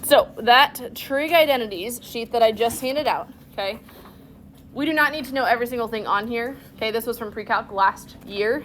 So that trig identities sheet that I just handed out, okay, we do not need to know every single thing on here. Okay, this was from pre-calc last year.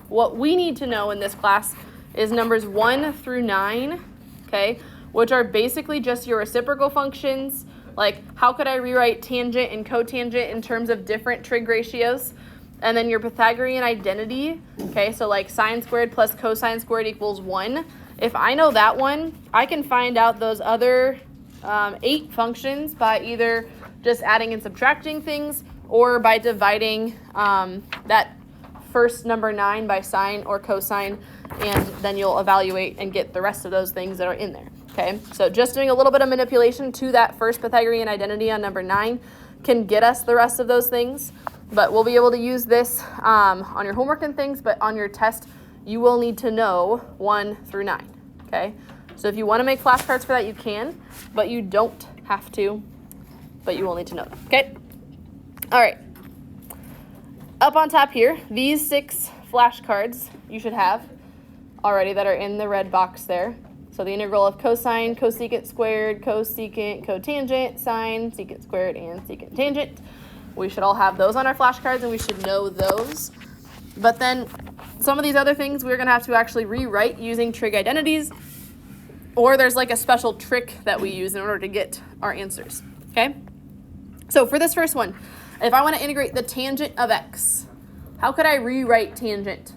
What we need to know in this class is numbers 1 through 9, okay, which are basically just your reciprocal functions. Like, how could I rewrite tangent and cotangent in terms of different trig ratios? And then your Pythagorean identity, okay, so like sine squared plus cosine squared equals 1. If I know that one, I can find out those other 8 functions by either just adding and subtracting things or by dividing that first number 9 by sine or cosine, and then you'll evaluate and get the rest of those things that are in there. Okay, so just doing a little bit of manipulation to that first Pythagorean identity on number 9 can get us the rest of those things, but we'll be able to use this on your homework and things, but on your test, you will need to know 1 through 9, okay? So if you want to make flashcards for that, you can, but you don't have to, but you will need to know them, okay? All right. Up on top here, these 6 flashcards you should have already that are in the red box there. So the integral of cosine, cosecant squared, cosecant, cotangent, sine, secant squared, and secant tangent. We should all have those on our flashcards, and we should know those. But then some of these other things we're going to have to actually rewrite using trig identities, or there's like a special trick that we use in order to get our answers, okay? So for this first one, if I want to integrate the tangent of x, how could I rewrite tangent?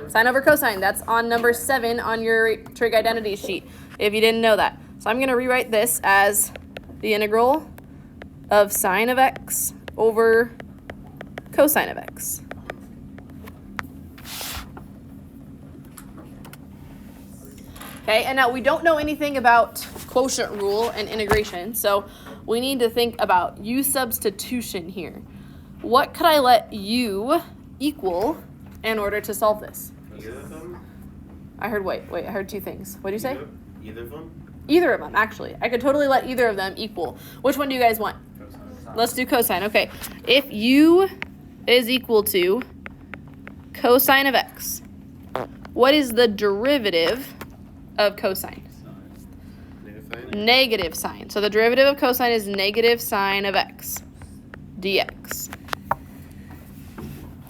Sine over cosine. That's on number 7 on your trig identity sheet, if you didn't know that. So I'm going to rewrite this as the integral of sine of x over cosine of x. Okay, and now we don't know anything about quotient rule and integration, so we need to think about u substitution here. What could I let u equal in order to solve this? Either of them? I heard, wait, I heard 2 things. What did you say? Either of them? Either of them, actually. I could totally let either of them equal. Which one do you guys want? Cosine. Let's do cosine. Okay. If u is equal to cosine of x, what is the derivative of cosine? Negative sine. So the derivative of cosine is negative sine of x dx.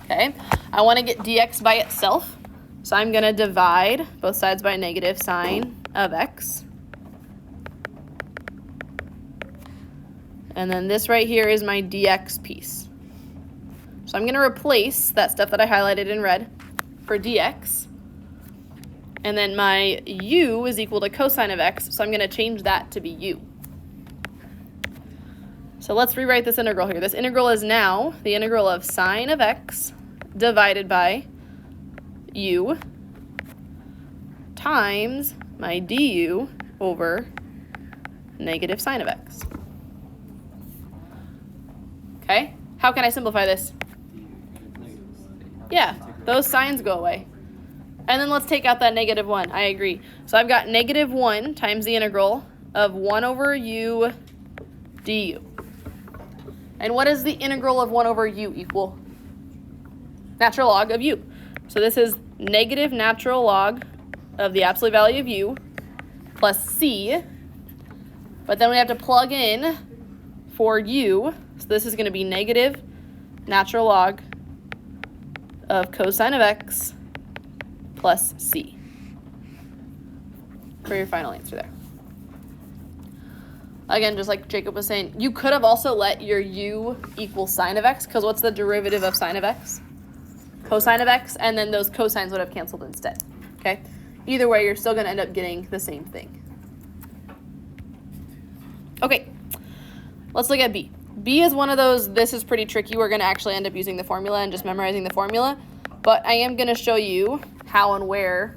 Okay. I want to get dx by itself. So I'm going to divide both sides by negative sine of x. And then this right here is my dx piece. So I'm going to replace that stuff that I highlighted in red for dx. And then my u is equal to cosine of x, so I'm going to change that to be u. So let's rewrite this integral here. This integral is now the integral of sine of x divided by u times my du over negative sine of x. Okay, how can I simplify this? Yeah, those signs go away. And then let's take out that negative 1. I agree. So I've got negative 1 times the integral of 1 over u du. And what is the integral of 1 over u equal? Natural log of u. So this is negative natural log of the absolute value of u plus c. But then we have to plug in for u. So this is going to be negative natural log of cosine of x plus c for your final answer there. Again, just like Jacob was saying, you could have also let your u equal sine of x, because what's the derivative of sine of x? Cosine of x, and then those cosines would have canceled instead. Okay? Either way, you're still going to end up getting the same thing. Okay, let's look at b. B is one of those, this is pretty tricky. We're going to actually end up using the formula and just memorizing the formula. But I am going to show you how and where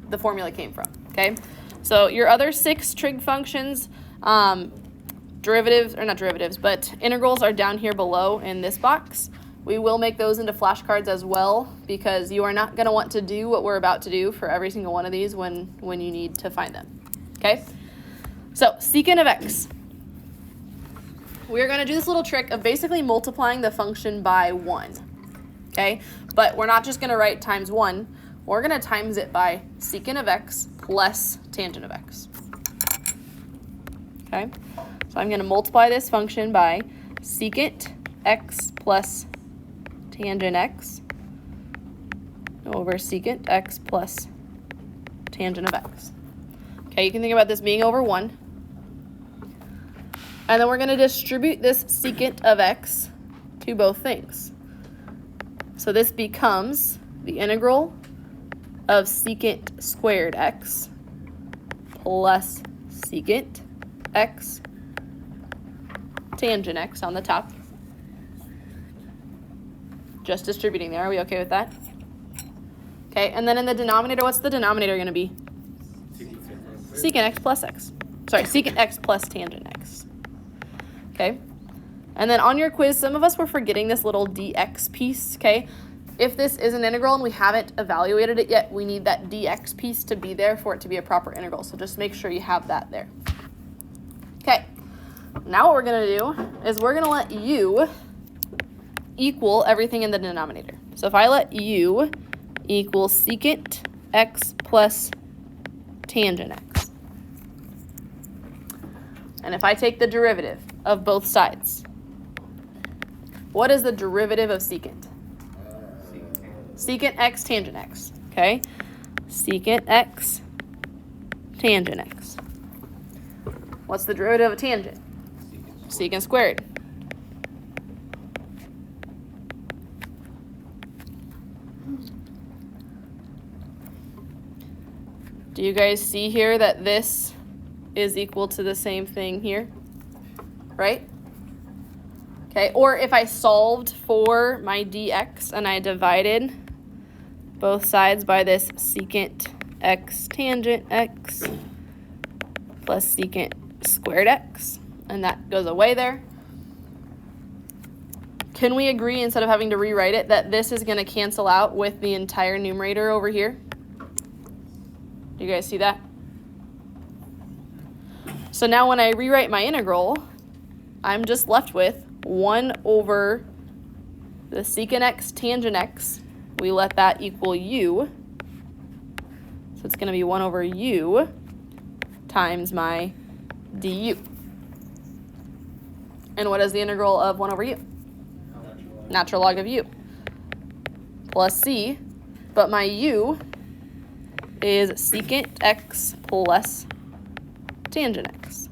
the formula came from. Okay? So your other 6 trig functions, derivatives, or not derivatives, but integrals are down here below in this box. We will make those into flashcards as well, because you are not going to want to do what we're about to do for every single one of these when you need to find them. Okay? So secant of x. We're going to do this little trick of basically multiplying the function by 1. Okay? But we're not just going to write times 1. We're going to times it by secant of x plus tangent of x. okay? So I'm going to multiply this function by secant x plus tangent x over secant x plus tangent of x. Okay, you can think about this being over 1. And then we're going to distribute this secant of x to both things. So this becomes the integral of secant squared x plus secant x tangent x on the top. Just distributing there. Are we okay with that? Okay, and then in the denominator, what's the denominator going to be? Secant x plus x. Sorry, secant x plus tangent x. Okay, and then on your quiz, some of us were forgetting this little dx piece, okay? If this is an integral and we haven't evaluated it yet, we need that dx piece to be there for it to be a proper integral. So just make sure you have that there. Okay, now what we're going to do is we're going to let u equal everything in the denominator. So if I let u equal secant x plus tangent x, and if I take the derivative of both sides, what is the derivative of secant? Secant x tangent x, okay? Secant x tangent x. What's the derivative of tangent? Secant squared. Do you guys see here that this is equal to the same thing here? Right? Okay, or if I solved for my dx and I divided both sides by this secant x tangent x plus secant squared x, and that goes away there. Can we agree, instead of having to rewrite it, that this is going to cancel out with the entire numerator over here? Do you guys see that? So now when I rewrite my integral, I'm just left with 1 over the secant x tangent x. We let that equal u. So it's going to be 1 over u times my du. And what is the integral of 1 over u? Natural log of u. Plus c, but my u is secant x plus tangent x.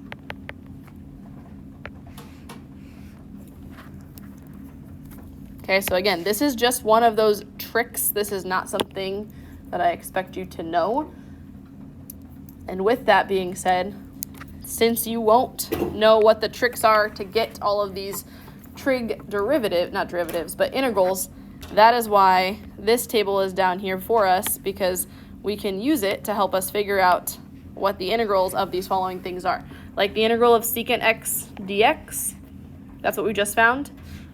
Okay, so again, this is just one of those tricks. This is not something that I expect you to know. And with that being said, since you won't know what the tricks are to get all of these trig not derivatives, but integrals, that is why this table is down here for us, because we can use it to help us figure out what the integrals of these following things are. Like the integral of secant x dx, that's what we just found.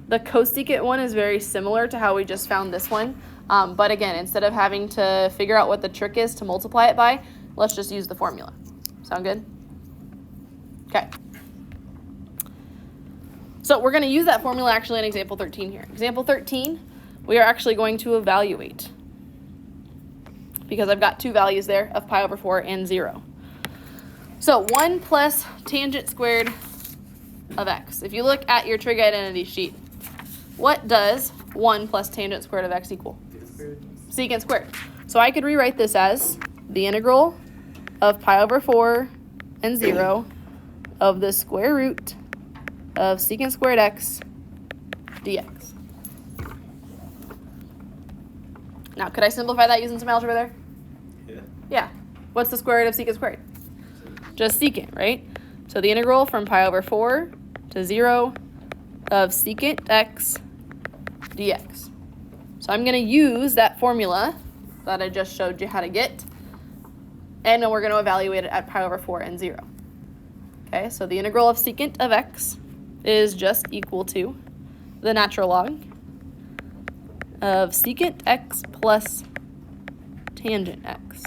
The cosecant one is very similar to how we just found this one. But again, instead of having to figure out what the trick is to multiply it by, let's just use the formula. Sound good? Okay. So we're going to use that formula actually in example 13 here. Example 13, we are actually going to evaluate, because I've got two values there of pi over 4 and 0. So 1 plus tangent squared of x. If you look at your trig identity sheet, what does 1 plus tangent squared of x equal? Secant squared. So I could rewrite this as the integral of pi over 4 and 0 of the square root of secant squared x dx. Now, could I simplify that using some algebra there? Yeah. What's the square root of secant squared? Just secant, right? So the integral from pi over 4 to 0 of secant x dx. So I'm going to use that formula that I just showed you how to get, and then we're going to evaluate it at pi over 4 and 0. Okay, so the integral of secant of x is just equal to the natural log of secant x plus tangent x.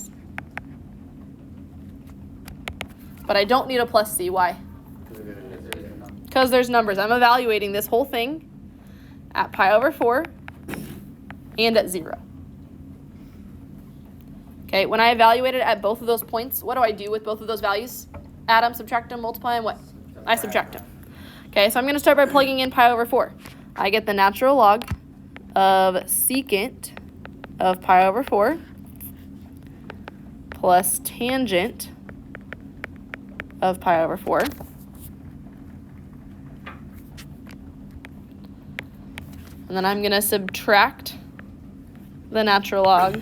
But I don't need a plus c. Why? Because there's numbers. I'm evaluating this whole thing at pi over 4 and at 0. Okay, when I evaluate it at both of those points, what do I do with both of those values? add them, subtract them, multiply them, what? I subtract them. Okay, so I'm going to start by plugging in pi over 4. I get the natural log of secant of pi over 4 plus tangent of pi over 4. And then I'm going to subtract the natural log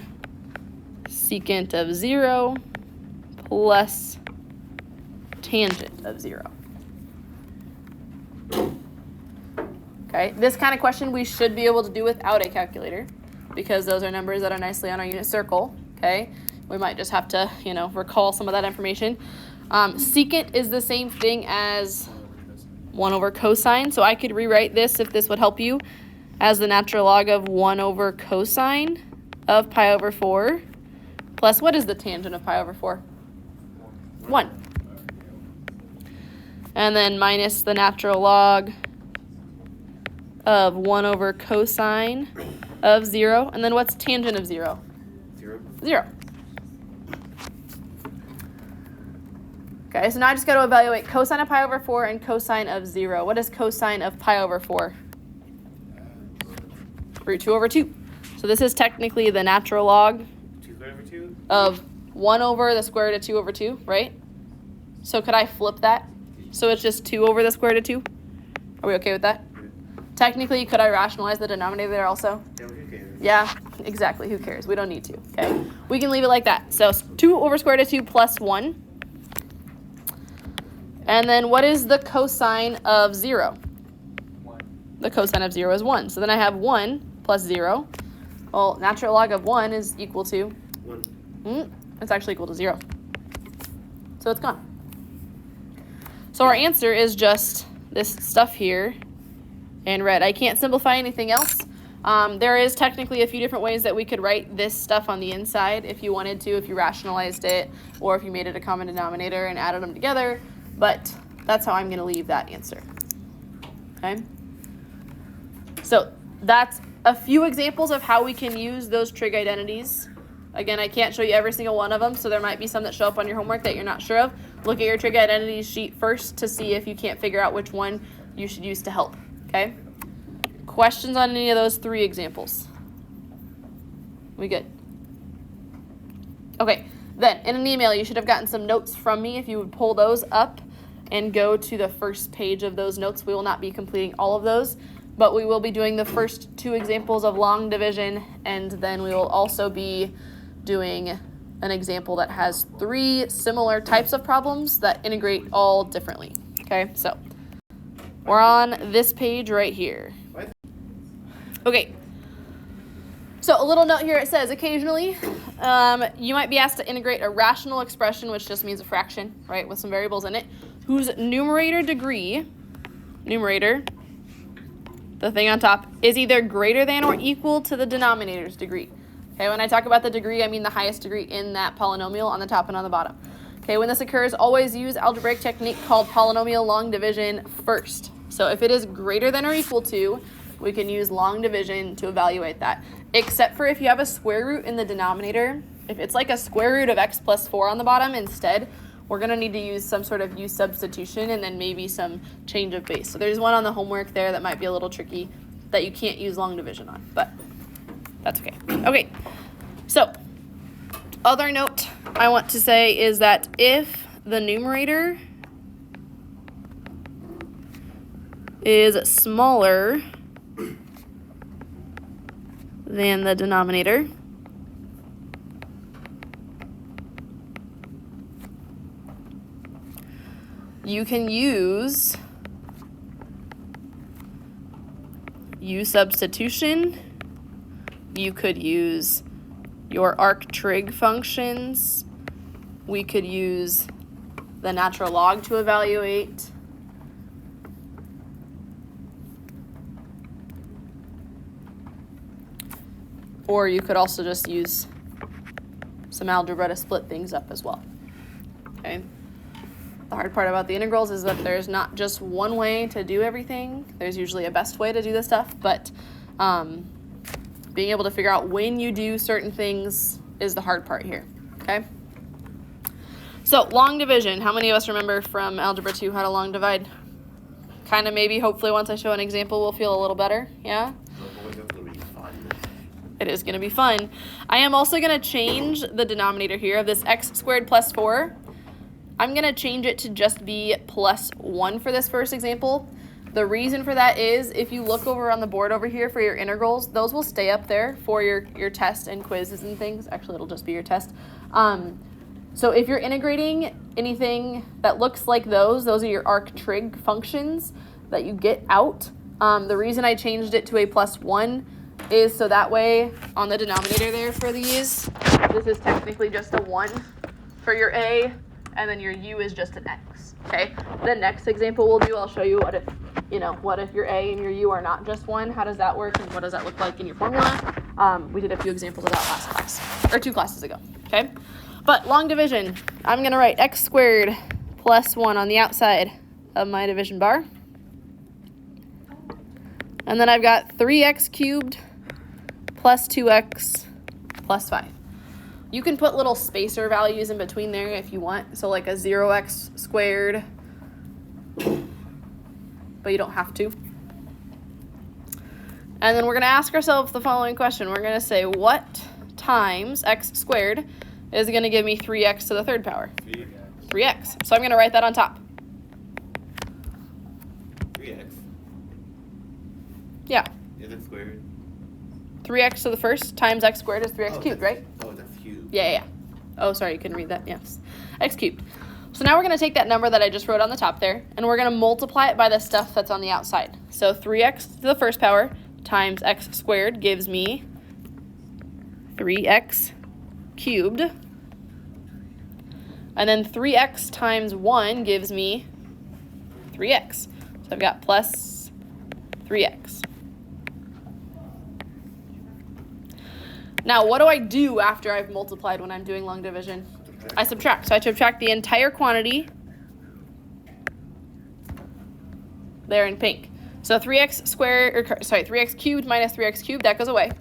secant of 0 plus tangent of 0. Okay, this kind of question we should be able to do without a calculator because those are numbers that are nicely on our unit circle, okay? We might just have to, recall some of that information. Secant is the same thing as 1 over cosine, so I could rewrite this, if this would help you, as the natural log of 1 over cosine of pi over 4 plus, what is the tangent of pi over 4? 1. And then minus the natural log of 1 over cosine of 0. And then what's tangent of 0? 0. Okay, so now I just got to evaluate cosine of pi over 4 and cosine of 0. What is cosine of pi over 4? Root 2 over 2. So this is technically the natural log of 1 over the square root of 2 over 2, right? So could I flip that? So it's just 2 over the square root of 2? Are we okay with that? Technically, could I rationalize the denominator there also? Yeah, who cares? Yeah, exactly. Who cares? We don't need to, okay? We can leave it like that. So 2 over square root of 2 plus 1. And then what is the cosine of 0? 1. The cosine of 0 is 1. So then I have 1 plus 0. Well, natural log of 1 is equal to? 1. It's actually equal to 0. So it's gone. So our answer is just this stuff here in red. I can't simplify anything else. There is technically a few different ways that we could write this stuff on the inside if you wanted to, if you rationalized it, or if you made it a common denominator and added them together. But that's how I'm going to leave that answer. Okay? So that's a few examples of how we can use those trig identities. Again, I can't show you every single one of them, so there might be some that show up on your homework that you're not sure of. Look at your trig identities sheet first to see if you can't figure out which one you should use to help. Okay? Questions on any of those 3 examples? We good? Okay, then in an email you should have gotten some notes from me. If you would pull those up and go to the first page of those notes, we will not be completing all of those, but we will be doing the first 2 examples of long division, and then we will also be doing an example that has 3 similar types of problems that integrate all differently. Okay, so we're on this page right here. Okay, so a little note here, it says occasionally you might be asked to integrate a rational expression, which just means a fraction, right, with some variables in it, whose numerator degree, the thing on top, is either greater than or equal to the denominator's degree. Okay, when I talk about the degree, I mean the highest degree in that polynomial on the top and on the bottom. Okay, when this occurs, always use algebraic technique called polynomial long division first. So if it is greater than or equal to, we can use long division to evaluate that. Except for if you have a square root in the denominator. If it's like a square root of x plus 4 on the bottom instead, we're going to need to use some sort of u substitution and then maybe some change of base. So there's one on the homework there that might be a little tricky that you can't use long division on, but that's okay. Okay, so other note I want to say is that if the numerator is smaller than the denominator, you can use u substitution. You could use your arc-trig functions. We could use the natural log to evaluate. Or you could also just use some algebra to split things up as well. Okay. The hard part about the integrals is that there's not just one way to do everything. There's usually a best way to do this stuff, but being able to figure out when you do certain things is the hard part here, okay? So long division, how many of us remember from Algebra 2 how to long divide? Kind of maybe, hopefully once I show an example we'll feel a little better, yeah? It is going to be fun. I am also going to change the denominator here of this x squared plus 4. I'm going to change it to just be plus 1 for this first example. The reason for that is if you look over on the board over here for your integrals, those will stay up there for your test and quizzes and things. Actually, it'll just be your test. So if you're integrating anything that looks like those are your arc trig functions that you get out. The reason I changed it to a plus 1 is so that way on the denominator there for these, this is technically just a 1 for your a, and then your u is just an x, okay? The next example we'll do, I'll show you what if your a and your u are not just 1, how does that work, and what does that look like in your formula? We did a few examples of that last class, or 2 classes ago, okay? But long division, I'm going to write x squared plus 1 on the outside of my division bar. And then I've got 3x cubed plus 2x plus 5. You can put little spacer values in between there if you want. So like a 0x squared, but you don't have to. And then we're going to ask ourselves the following question. We're going to say, what times x squared is going to give me 3x to the third power? 3x. So I'm going to write that on top. 3x. Yeah. Is it squared? 3x to the first times x squared is 3x cubed, right? Oh, that's cubed. Yeah. Oh, sorry, you couldn't read that. Yes. X cubed. So now we're going to take that number that I just wrote on the top there, and we're going to multiply it by the stuff that's on the outside. So 3x to the first power times x squared gives me 3x cubed. And then 3x times 1 gives me 3x. So I've got plus 3x. Now, what do I do after I've multiplied when I'm doing long division? I subtract. So I subtract the entire quantity there in pink. So 3x cubed minus 3x cubed, that goes away.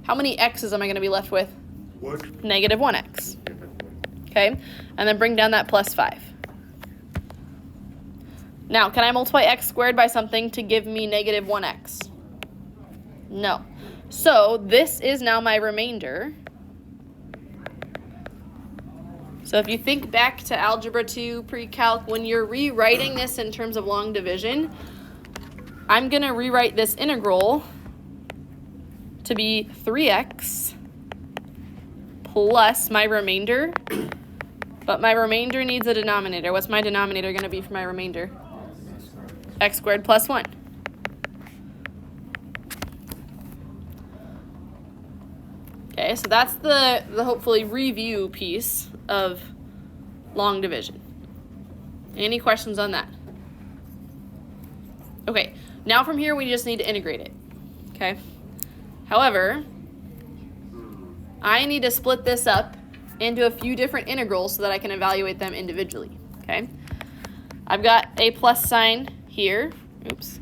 How many x's am I going to be left with? What? Negative 1x. Okay, and then bring down that plus 5. Now, can I multiply x squared by something to give me negative 1x? No. So this is now my remainder. So if you think back to Algebra 2 pre-calc, when you're rewriting this in terms of long division, I'm going to rewrite this integral to be 3x plus my remainder. But my remainder needs a denominator. What's my denominator going to be for my remainder? X squared plus 1. Okay, so that's the hopefully review piece of long division. Any questions on that? Okay, now from here we just need to integrate it. Okay. However, I need to split this up into a few different integrals so that I can evaluate them individually. Okay. I've got a plus sign here. Oops.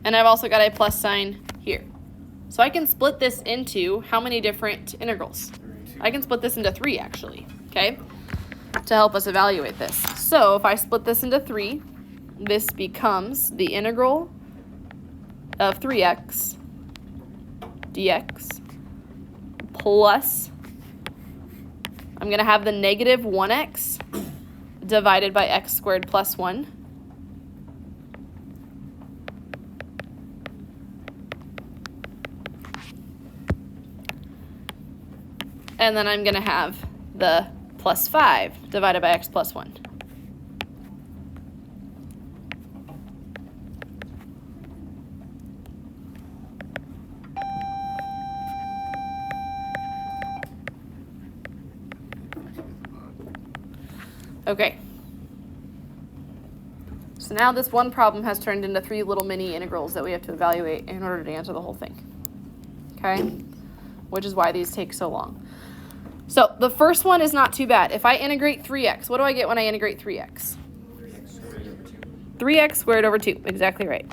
And I've also got a plus sign here. So I can split this into how many different integrals? I can split this into 3 actually, okay, to help us evaluate this. So if I split this into 3, this becomes the integral of 3x dx plus, I'm going to have the negative 1x divided by x squared plus 1. And then I'm going to have the plus 5 divided by x plus 1. Okay. So now this one problem has turned into 3 little mini integrals that we have to evaluate in order to answer the whole thing. Okay? Which is why these take so long. So the first one is not too bad. If I integrate 3x, what do I get when I integrate 3x? 3x squared over 2. Exactly right.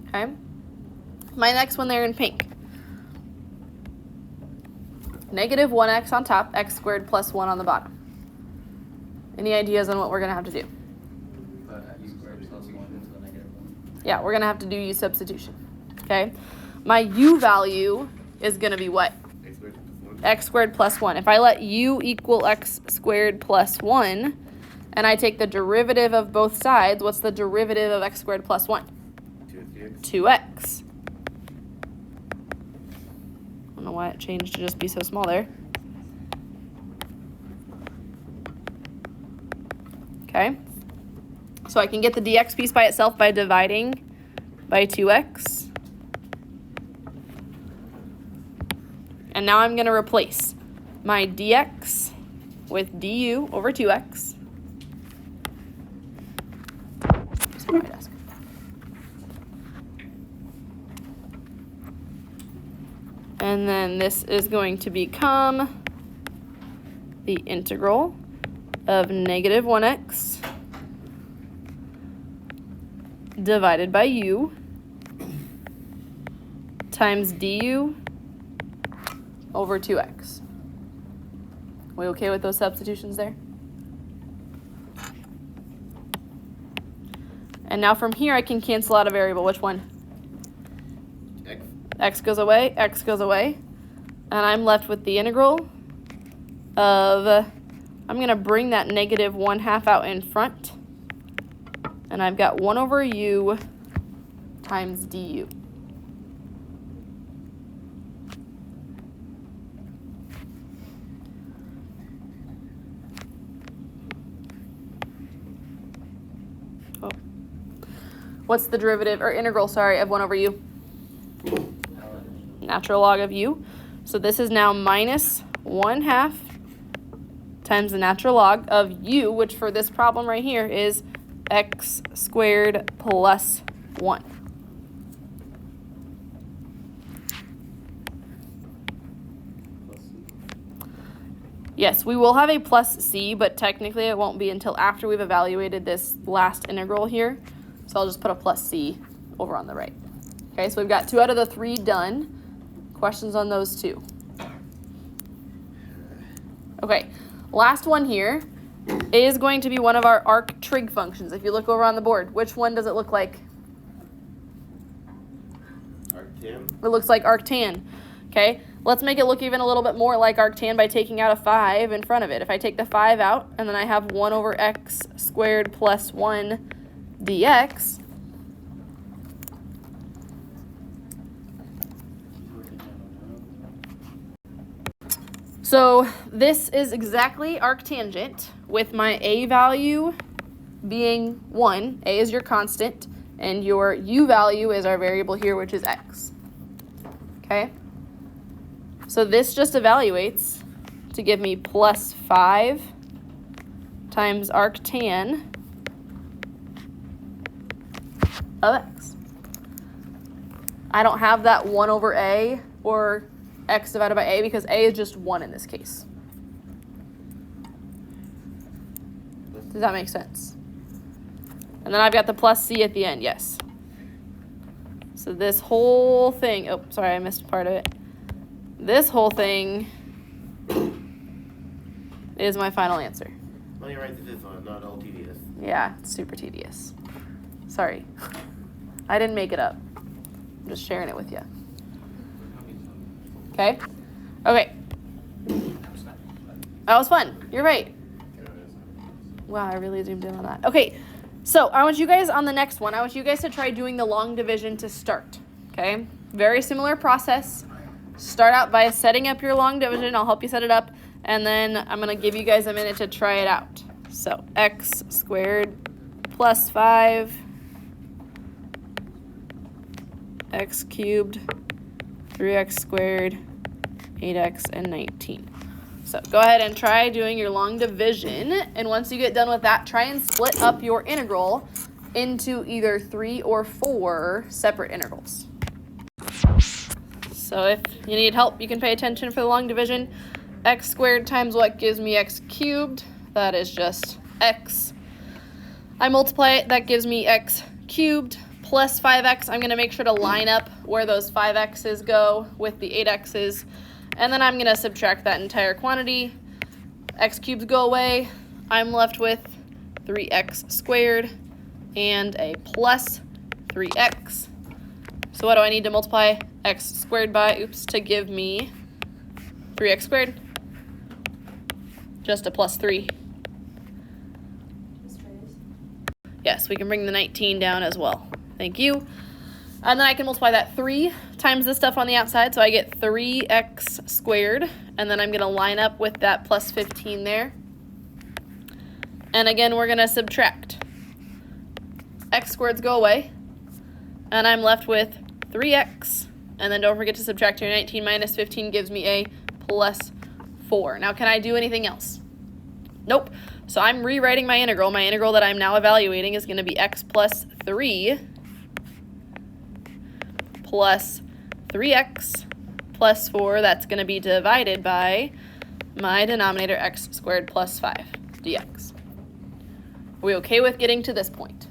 Okay. My next one there in pink. negative 1x on top, x squared plus 1 on the bottom. Any ideas on what we're going to have to do? Yeah, we're going to have to do u substitution. Okay? My u value is going to be what? X squared plus 1. If I let u equal x squared plus 1, and I take the derivative of both sides, what's the derivative of x squared plus 1? 2x. I don't know why it changed to just be so small there. Okay. So I can get the dx piece by itself by dividing by 2x. And now I'm going to replace my dx with du over 2x. And then this is going to become the integral of negative 1x divided by u times du over 2x. We okay with those substitutions there? And now from here I can cancel out a variable. Which one? X goes away, x goes away. And I'm left with the integral of, I'm going to bring that negative 1/2 out in front. And I've got 1 over u times du. Oh. What's the derivative, or integral, sorry, of 1 over u? Natural log of u. So this is now minus 1/2 times the natural log of u, which for this problem right here is x squared plus 1. Yes, we will have a plus c, but technically it won't be until after we've evaluated this last integral here. So I'll just put a plus c over on the right. Okay, so we've got 2 out of the 3 done. Questions on those 2? Okay, last one here is going to be one of our arc-trig functions. If you look over on the board, which one does it look like? Arctan. It looks like arctan. Okay, let's make it look even a little bit more like arctan by taking out a 5 in front of it. If I take the 5 out, and then I have 1 over x squared plus 1 dx, so this is exactly arctangent with my a value being 1. A is your constant, and your u value is our variable here, which is x. Okay? So this just evaluates to give me plus 5 times arctan of x. I don't have that 1 over a or x divided by a because a is just 1 in this case. Does that make sense? And then I've got the plus c at the end, yes. So this whole thing, oh, sorry, I missed part of it. This whole thing is my final answer. Let me write this one, not all tedious. Yeah, it's super tedious. Sorry. I didn't make it up. I'm just sharing it with you. Okay? Okay. That was fun. You're right. Wow, I really zoomed in on that. Okay, so I want you guys on the next one, I want you guys to try doing the long division to start. Okay? Very similar process. Start out by setting up your long division. I'll help you set it up. And then I'm going to give you guys a minute to try it out. So x squared plus 5, x cubed, 3x squared, 8x, and 19. So go ahead and try doing your long division. And once you get done with that, try and split up your integral into either 3 or 4 separate integrals. So if you need help, you can pay attention for the long division. X squared times what gives me x cubed? That is just x. I multiply it, that gives me x cubed plus 5x. I'm going to make sure to line up where those 5x's go with the 8x's. And then I'm going to subtract that entire quantity. X cubes go away. I'm left with 3x squared and a plus 3x. So what do I need to multiply x squared by, to give me 3x squared? Just a plus 3. Yes, we can bring the 19 down as well. Thank you. And then I can multiply that 3 times the stuff on the outside, so I get 3x squared. And then I'm going to line up with that plus 15 there. And again, we're going to subtract. X squareds go away. And I'm left with 3x. And then don't forget to subtract your 19 minus 15 gives me a plus 4. Now, can I do anything else? Nope. So I'm rewriting my integral. My integral that I'm now evaluating is going to be x plus 3 plus 3x plus 4. That's going to be divided by my denominator x squared plus 5 dx. Are we okay with getting to this point?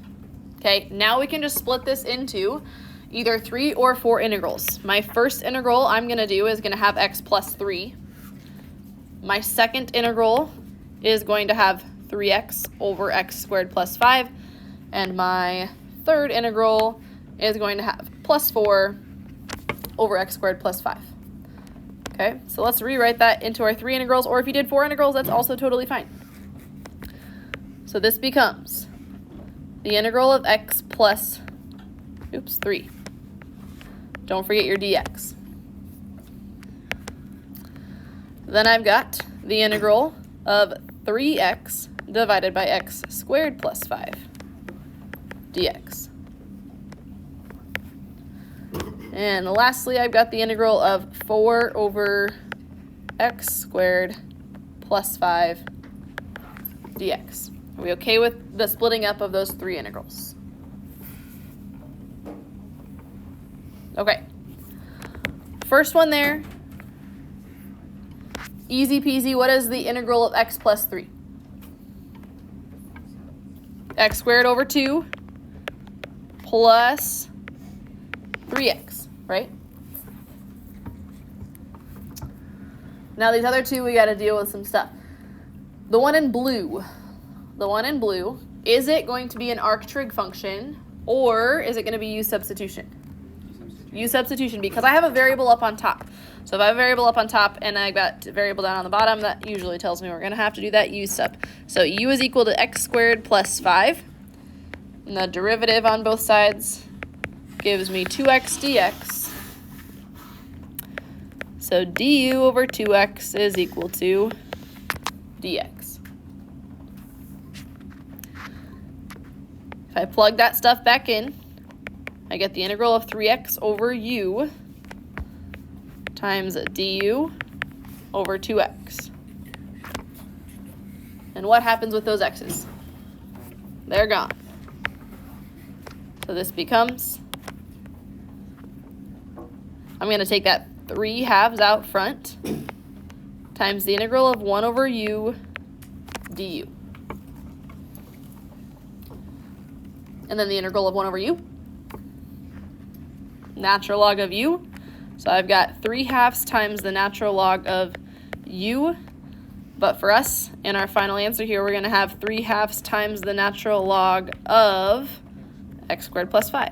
Okay, now we can just split this into either 3 or 4 integrals. My first integral I'm going to do is going to have x plus 3. My second integral is going to have 3x over x squared plus 5. And my third integral is going to have plus 4 over x squared plus 5. Okay, so let's rewrite that into our 3 integrals, or if you did 4 integrals, that's also totally fine. So this becomes the integral of x plus, 3. Don't forget your dx. Then I've got the integral of 3x divided by x squared plus 5 dx. And lastly, I've got the integral of 4 over x squared plus 5 dx. Are we okay with the splitting up of those 3 integrals? Okay. First one there. Easy peasy. What is the integral of x plus 3? X squared over 2 plus 3x, right? Now these other two, we got to deal with some stuff. The one in blue, is it going to be an arc-trig function, or is it going to be u substitution? U substitution, because I have a variable up on top. So if I have a variable up on top and I've got a variable down on the bottom, that usually tells me we're going to have to do that u sub. So u is equal to x squared plus 5. And the derivative on both sides gives me 2x dx. So du over 2x is equal to dx. If I plug that stuff back in, I get the integral of 3x over u times du over 2x. And what happens with those x's? They're gone. So this becomes, I'm going to take that 3 halves out front times the integral of 1 over u du. And then the integral of 1 over u, natural log of u. So I've got 3 halves times the natural log of u. But for us, in our final answer here, we're going to have 3 halves times the natural log of x squared plus 5.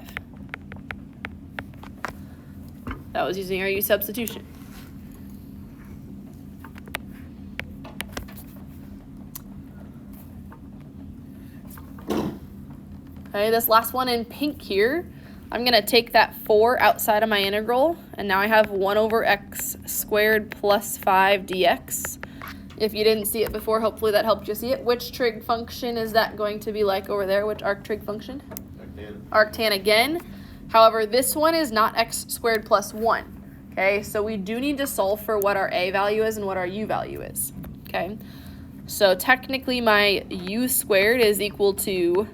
That was using our u substitution. Okay, this last one in pink here, I'm going to take that 4 outside of my integral, and now I have 1 over x squared plus 5 dx. If you didn't see it before, hopefully that helped you see it. Which trig function is that going to be like over there? Which arc-trig function? Arctan again. However, this one is not x squared plus 1. Okay, so we do need to solve for what our a value is and what our u value is. Okay, so technically my u squared is equal to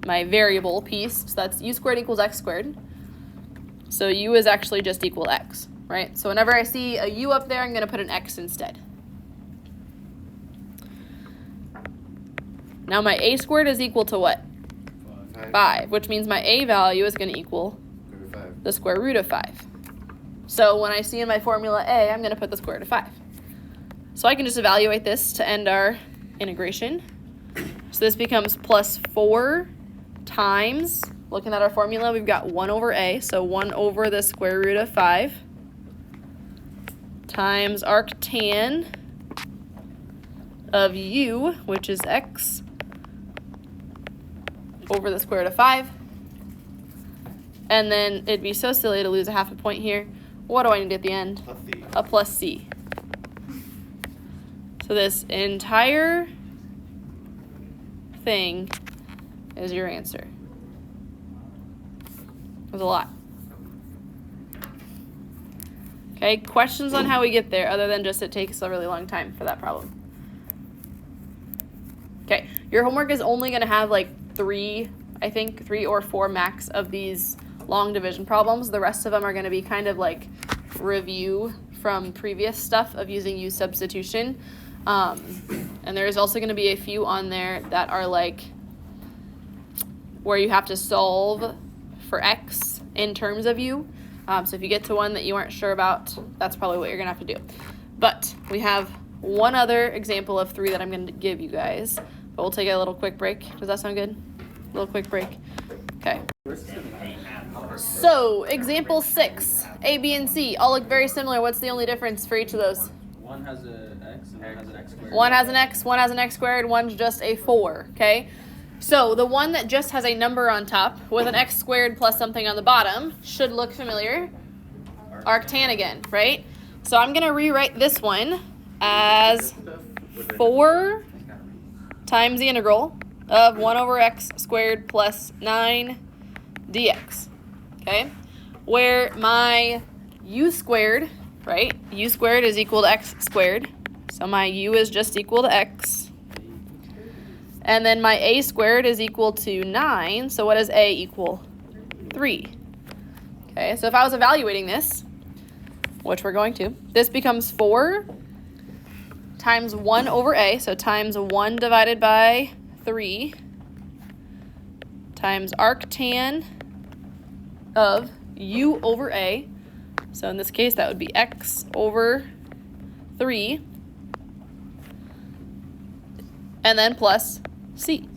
my variable piece. So that's u squared equals x squared. So u is actually just equal to x, right? So whenever I see a u up there, I'm going to put an x instead. Now my a squared is equal to what? 5, which means my a value is going to equal the square root of 5. So when I see in my formula A, I'm going to put the square root of 5. So I can just evaluate this to end our integration. So this becomes plus 4 times, looking at our formula, we've got 1 over A, so 1 over the square root of 5 times arctan of u, which is x, over the square root of 5. And then it'd be so silly to lose a half a point here. What do I need at the end? Plus C. A plus c. So this entire thing is your answer. There's a lot. Okay, questions on how we get there other than just it takes a really long time for that problem. Okay, your homework is only going to have like 3 or 4 max of these long division problems. The rest of them are going to be kind of like review from previous stuff of using U substitution. And there's also going to be a few on there that are like where you have to solve for x in terms of U. So if you get to one that you aren't sure about, that's probably what you're going to have to do. But we have one other example of 3 that I'm going to give you guys. But we'll take a little quick break. Does that sound good? A little quick break. Okay. So, example 6, A, B, and C all look very similar. What's the only difference for each of those? One has an x and one has an x squared. One has an x, one has an x squared, one's just a 4, okay? So, the one that just has a number on top with an x squared plus something on the bottom should look familiar. Arctan again, right? So, I'm going to rewrite this one as 4 times the integral of 1 over x squared plus 9 dx, okay? Where my u squared, right? U squared is equal to x squared. So my u is just equal to x. And then my a squared is equal to 9. So what does a equal? 3. Okay, so if I was evaluating this, which we're going to, this becomes 4 times 1 over a, so times 1 divided by 3 times arctan of u over a. So in this case, that would be x over 3. And then plus c.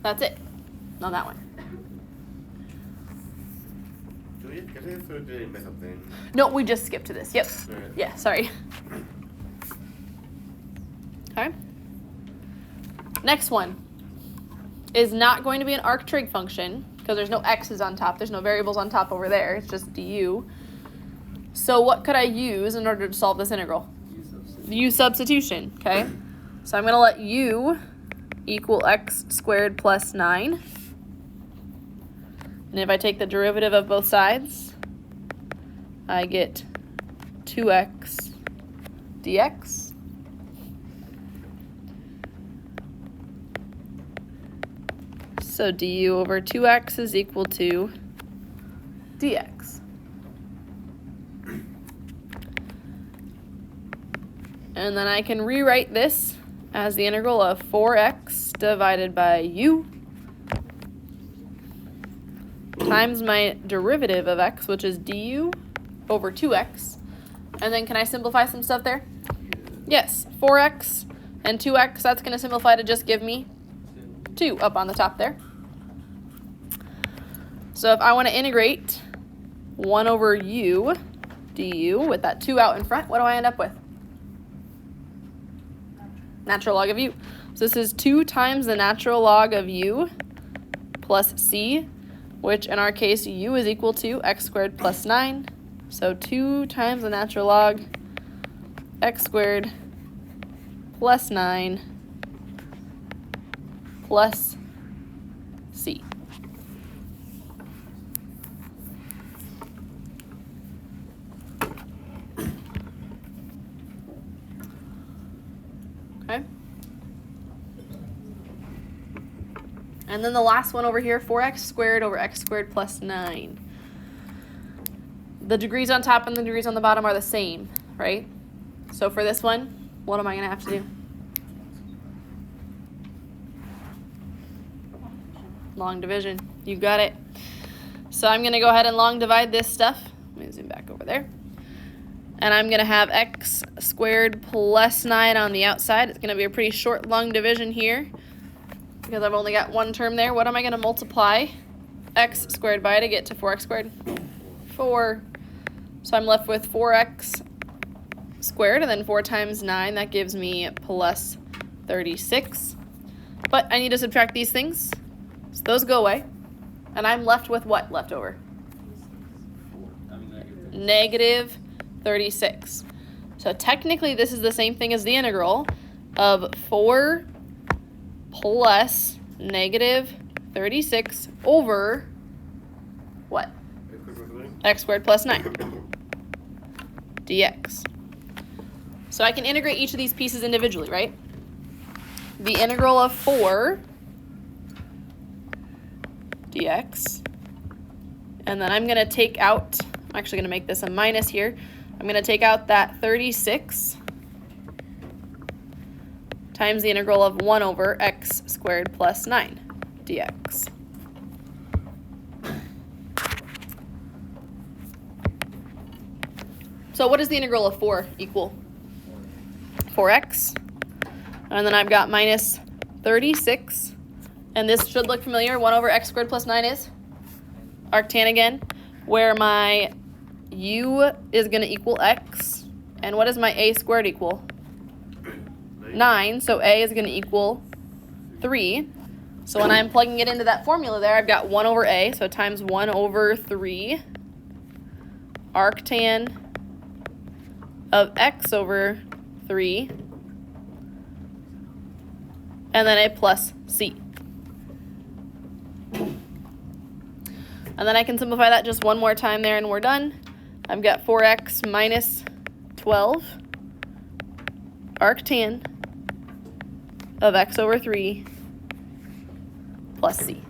That's it on that one. Do we get this or did I miss something? No, we just skipped to this. Yep. Alright. Yeah, sorry. Okay. Next one is not going to be an arc trig function because there's no x's on top. There's no variables on top over there. It's just du. So what could I use in order to solve this integral? U substitution, okay? So I'm going to let u equal x squared plus 9. And if I take the derivative of both sides, I get 2x dx. So du over 2x is equal to dx. And then I can rewrite this as the integral of 4x divided by u times my derivative of x, which is du over 2x. And then can I simplify some stuff there? Yes, 4x and 2x, that's going to simplify to just give me 2 up on the top there. So if I want to integrate 1 over u du with that 2 out in front, what do I end up with? Natural log of u. So this is 2 times the natural log of u plus c, which in our case u is equal to x squared plus 9. So 2 times the natural log x squared plus 9 plus c. Okay. And then the last one over here, 4x squared over x squared plus 9. The degrees on top and the degrees on the bottom are the same, right? So for this one, what am I going to have to do? Long division. You got it. So I'm going to go ahead and long divide this stuff. Let me zoom back over there. And I'm going to have x squared plus 9 on the outside. It's going to be a pretty short long division here because I've only got one term there. What am I going to multiply x squared by to get to 4x squared? 4. So I'm left with 4x squared, and then 4 times 9, that gives me plus 36. But I need to subtract these things, so those go away. And I'm left with what left over? Negative 36. So technically this is the same thing as the integral of 4 plus negative 36 over what? X squared plus 9 dx. So I can integrate each of these pieces individually, right? The integral of 4 dx, and then I'm going to take out, I'm actually going to make this a minus here. I'm going to take out that 36 times the integral of 1 over x squared plus 9 dx. So what does the integral of 4 equal? 4x. And then I've got minus 36. And this should look familiar. 1 over x squared plus 9 is arctan again, where my u is going to equal x. And what does my a squared equal? 9. So a is going to equal 3. So when I'm plugging it into that formula there, I've got 1 over a. So times 1 over 3 arctan of x over 3. And then a plus c. And then I can simplify that just one more time there and we're done. I've got 4x minus 12 arctan of x over 3 plus c.